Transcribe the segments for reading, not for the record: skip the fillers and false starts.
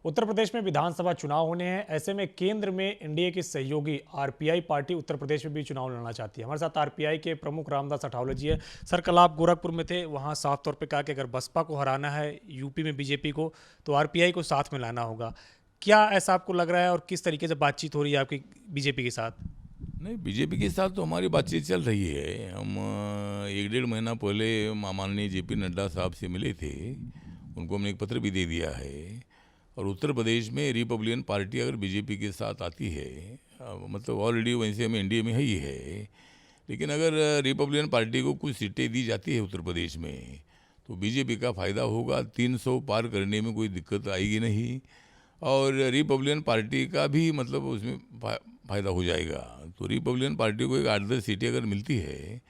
उत्तर प्रदेश में विधानसभा चुनाव होने हैं। ऐसे में केंद्र में एनडीए की सहयोगी आरपीआई पार्टी उत्तर प्रदेश में भी चुनाव लड़ना चाहती है। हमारे साथ आरपीआई के प्रमुख रामदास अठावले जी है। सर, कल आप गोरखपुर में थे, वहाँ साफ तौर पे कहा कि अगर बसपा को हराना है, यूपी में बीजेपी को, तो आरपीआई को साथ में लाना होगा। क्या ऐसा आपको लग रहा है और किस तरीके से बातचीत हो रही है आपकी बीजेपी के साथ? नहीं, बीजेपी के साथ तो हमारी बातचीत चल रही है। हम 1 डेढ़ महीना पहले माननीय जेपी नड्डा साहब से मिले थे। उनको हमने एक पत्र भी दे दिया है। और उत्तर प्रदेश में रिपब्लिकन पार्टी अगर बीजेपी के साथ आती है, मतलब ऑलरेडी वैसे हमें एनडीए में ही है, लेकिन अगर रिपब्लिकन पार्टी को कुछ सीटें दी जाती है उत्तर प्रदेश में, तो बीजेपी का फ़ायदा होगा। 300 पार करने में कोई दिक्कत आएगी नहीं। और रिपब्लिकन पार्टी का भी मतलब उसमें फ़ायदा हो जाएगा। तो रिपब्लिकन पार्टी को एक 8-10 सीटें अगर मिलती है,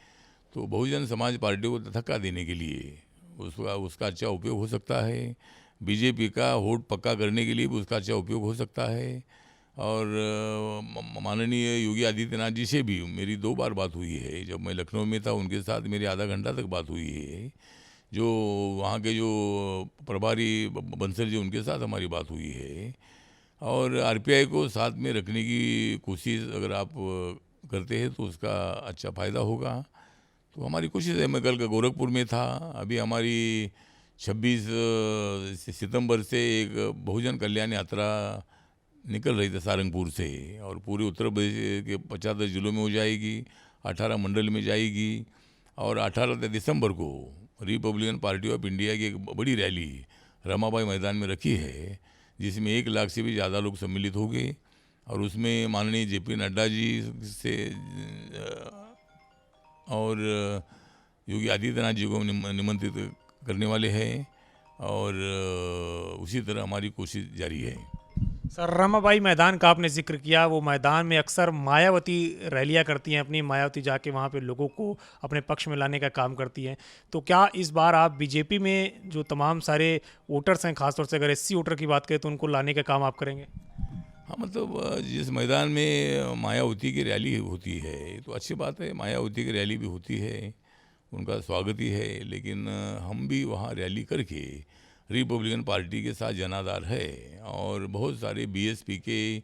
तो बहुजन समाज पार्टी को धक्का देने के लिए उसका अच्छा उपयोग हो सकता है। बीजेपी का वोट पक्का करने के लिए भी उसका अच्छा उपयोग हो सकता है। और माननीय योगी आदित्यनाथ जी से भी मेरी 2 बार बात हुई है। जब मैं लखनऊ में था, उनके साथ मेरी आधा घंटा तक बात हुई है। जो वहाँ के जो प्रभारी बंसल जी, उनके साथ हमारी बात हुई है। और आरपीआई को साथ में रखने की कोशिश अगर आप करते हैं तो उसका अच्छा फ़ायदा होगा। तो हमारी कोशिश है। मैं कल का गोरखपुर में था। अभी हमारी 26 सितंबर से एक बहुजन कल्याण यात्रा निकल रही थी सारंगपुर से, और पूरे उत्तर प्रदेश के 50 जिलों में हो जाएगी, 18 मंडल में जाएगी। और 18 दिसंबर को रिपब्लिकन पार्टी ऑफ इंडिया की एक बड़ी रैली रमाबाई मैदान में रखी है, जिसमें 1 लाख से भी ज़्यादा लोग सम्मिलित होंगे। और उसमें माननीय जेपी नड्डा जी से और योगी आदित्यनाथ जी को निमंत्रित करने वाले हैं। और उसी तरह हमारी कोशिश जारी है। सर, रमाबाई मैदान का आपने जिक्र किया। वो मैदान में अक्सर मायावती रैलियां करती हैं, अपनी मायावती जाके वहाँ पे लोगों को अपने पक्ष में लाने का काम करती हैं। तो क्या इस बार आप बीजेपी में जो तमाम सारे वोटर्स हैं, खासतौर से अगर एससी वोटर की बात करें, तो उनको लाने का काम आप करेंगे? हाँ, मतलब जिस मैदान में मायावती की रैली होती है, तो अच्छी बात है। मायावती की रैली भी होती है, उनका स्वागत ही है। लेकिन हम भी वहाँ रैली करके रिपब्लिकन पार्टी के साथ जनाधार है। और बहुत सारे बीएसपी के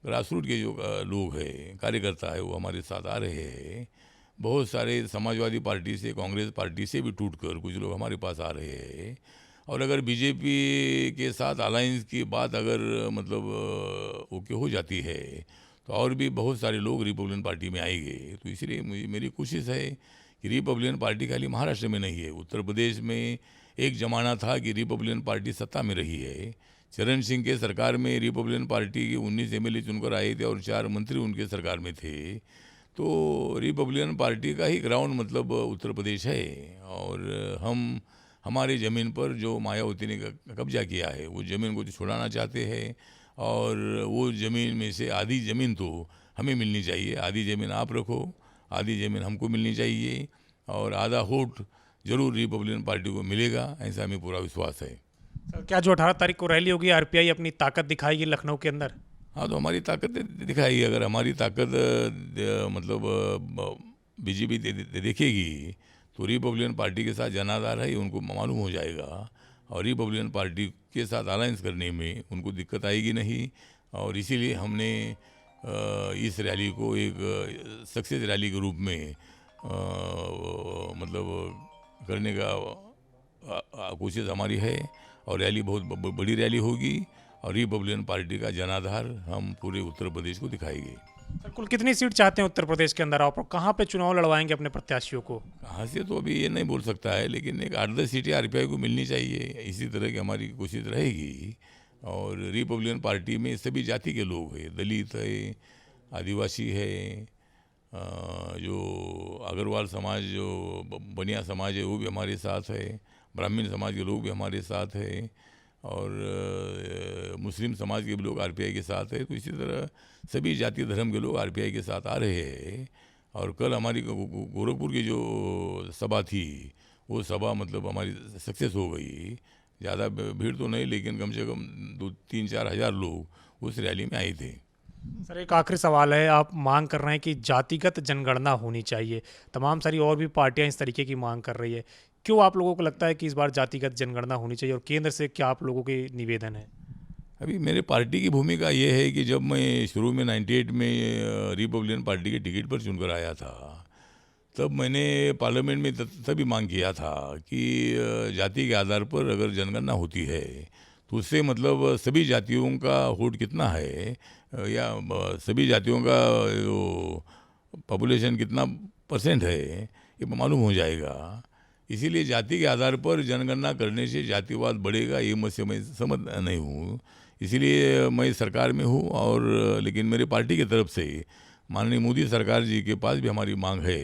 ग्रासरूट के जो लोग हैं, कार्यकर्ता है, वो हमारे साथ आ रहे हैं। बहुत सारे समाजवादी पार्टी से, कांग्रेस पार्टी से भी टूटकर कुछ लोग हमारे पास आ रहे हैं। और अगर बीजेपी के साथ अलायंस की बात अगर मतलब ओके हो जाती है, तो और भी बहुत सारे लोग रिपब्लिकन पार्टी में आएंगे। तो इसलिए मेरी कोशिश है कि रिपब्लिकन पार्टी खाली महाराष्ट्र में नहीं है, उत्तर प्रदेश में एक ज़माना था कि रिपब्लिकन पार्टी सत्ता में रही है। चरण सिंह के सरकार में रिपब्लिकन पार्टी के 19 एमएलए चुनकर आए थे और 4 मंत्री उनके सरकार में थे। तो रिपब्लिकन पार्टी का ही ग्राउंड मतलब उत्तर प्रदेश है। और हम हमारी ज़मीन पर जो मायावती ने कब्जा किया है, वो ज़मीन को तो छुड़ाना चाहते हैं। और वो ज़मीन में से आधी ज़मीन तो हमें मिलनी चाहिए। आधी ज़मीन आप रखो, आधी ज़मीन हमको मिलनी चाहिए। और आधा वोट जरूर रिपब्लिकन पार्टी को मिलेगा, ऐसा हमें पूरा विश्वास है। सर, क्या जो 18 तारीख को रैली होगी, आरपीआई अपनी ताकत दिखाएगी लखनऊ के अंदर? हाँ, तो हमारी ताकत दिखाई। अगर हमारी ताकत मतलब बीजेपी देखेगी, तो रिपब्लिकन पार्टी के साथ जनाधार है, उनको मालूम हो जाएगा। और रिपब्लिकन पार्टी के साथ अलायंस करने में उनको दिक्कत आएगी नहीं। और इसीलिए हमने इस रैली को एक सक्सेस रैली के रूप में मतलब करने का कोशिश हमारी है। और रैली बहुत बड़ी रैली होगी। और रिपब्लिकन पार्टी का जनाधार हम पूरे उत्तर प्रदेश को दिखाएंगे। सर, कुल कितनी सीट चाहते हैं उत्तर प्रदेश के अंदर आप, और कहाँ पे चुनाव लड़वाएंगे अपने प्रत्याशियों को? कहाँ से तो अभी ये नहीं बोल सकता है, लेकिन एक 8-10 सीटें आरपीआई को मिलनी चाहिए, इसी तरह की हमारी कोशिश रहेगी। और रिपब्लिकन पार्टी में सभी जाति के लोग हैं, दलित है, आदिवासी है, जो अग्रवाल समाज, जो बनिया समाज है, वो भी हमारे साथ है। ब्राह्मण समाज के लोग भी हमारे साथ है। और मुस्लिम समाज के भी लोग आरपीआई के साथ है। तो इसी तरह सभी जाति धर्म के लोग आरपीआई के साथ आ रहे हैं। और कल हमारी गोरखपुर की जो सभा थी, वो सभा मतलब हमारी सक्सेस हो गई। ज़्यादा भीड़ तो नहीं, लेकिन कम से कम 2-3-4 हज़ार लोग उस रैली में आए थे। सर, एक आखिरी सवाल है। आप मांग कर रहे हैं कि जातिगत जनगणना होनी चाहिए, तमाम सारी और भी पार्टियां इस तरीके की मांग कर रही है। क्यों आप लोगों को लगता है कि इस बार जातिगत जनगणना होनी चाहिए, और केंद्र से क्या आप लोगों के निवेदन है? अभी मेरे पार्टी की भूमिका ये है कि जब मैं शुरू में 98 में रिपब्लिकन पार्टी के टिकट पर चुनकर आया था, तब मैंने पार्लियामेंट में तभी मांग किया था कि जाति के आधार पर अगर जनगणना होती है तो उससे मतलब सभी जातियों का वोट कितना है या सभी जातियों का जो पॉपुलेशन कितना परसेंट है ये मालूम हो जाएगा। इसीलिए जाति के आधार पर जनगणना करने से जातिवाद बढ़ेगा, ये मैं समझ नहीं हूँ। इसीलिए मैं सरकार में हूँ और लेकिन मेरे पार्टी की तरफ से माननीय मोदी सरकार जी के पास भी हमारी मांग है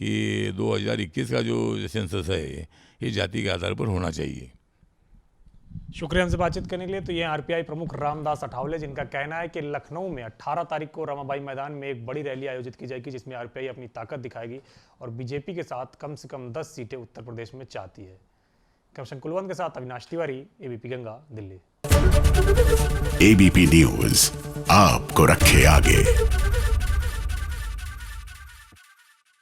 कि 2021 का जो सेंसस है ये जाति के आधार पर होना चाहिए। शुक्रिया हमसे बातचीत करने के लिए। तो ये आरपीआई प्रमुख रामदास अठावले, जिनका कहना है कि लखनऊ में 18 तारीख को रमाबाई मैदान में एक बड़ी रैली आयोजित की जाएगी, जिसमें आरपीआई अपनी ताकत दिखाएगी और बीजेपी के साथ कम से कम 10 सीटें उत्तर प्रदेश में चाहती है। कैप्टन कुलवंत के साथ Avinash Tiwari, ABP Ganga, Delhi. ABP news आपको रखे आगे।